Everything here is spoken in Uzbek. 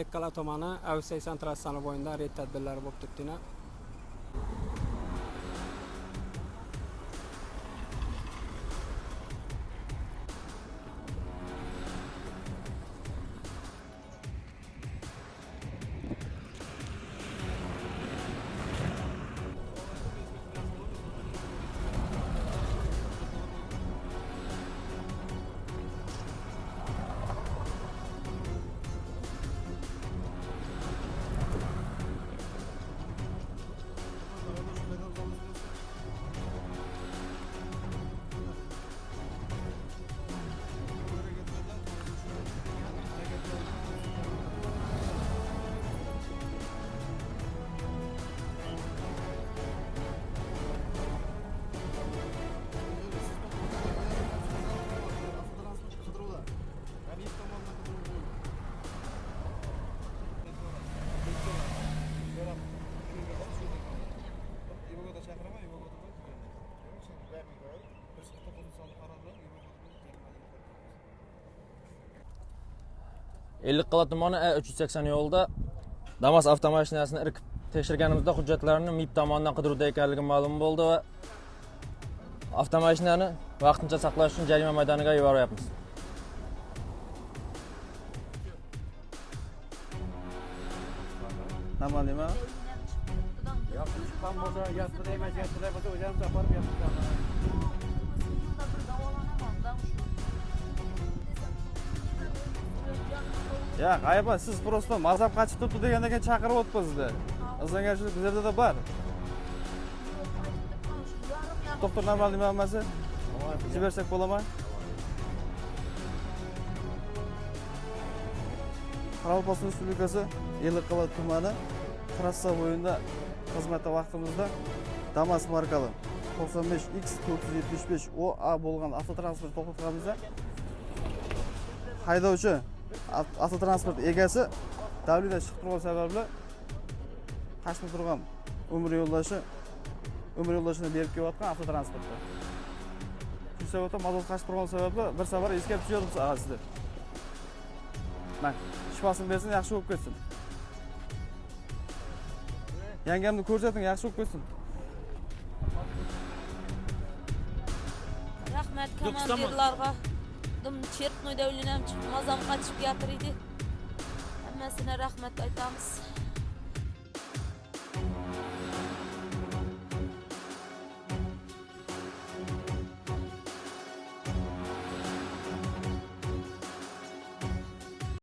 Ellikqal'a tumani Avsaysan trassasi bo'yida reyd tadbirlari bo'lib turibdi. Ellikqal'a tumani A380 yo'lida Damas avtomashinasini irkib tekshirganimizda hujjatlarini MIB tomonidan qidiruvda ekanligi ma'lum bo'ldi va avtomashinani vaqtincha saqlash uchun jarima maydoniga yuboryapmiz. Nima? Yapışkan boza, yatsı değmez, hocam zaparım yapışkan. Ya qayba siz prosto mazhab qachib turibdi degandan keyin chaqirib o'tibsiz-da. Izlangarchilik bizlarda da bor. Doktor normal nima emas? Jibersak bo'ladimi? Qoraqalpog'iston Respublikasi Ellikqal'a tumani trassa bo'yida xizmatda vaqtimizda Damas markali 95X475 OA bo'lgan avtotransport to'xtatganimizda haydovchi avtotransport egasi davlatdan chiqib turgan sababli qashib turgan umr yo'ldoshini berib kelayotgan avtotransportda. Shu sababdan mazot qashib turgan sababli bir safar esga tushiribsiz ag'asida. Mana shifosini bersin, yaxshi bo'lib ketsin. Yangamni ko'rsating, yaxshi bo'lib ketsin. Rahmat komandirlarga. Chertnoyda o'ylanib chiqib mazam qochib gapirdi. Hammasine rahmat aytamiz.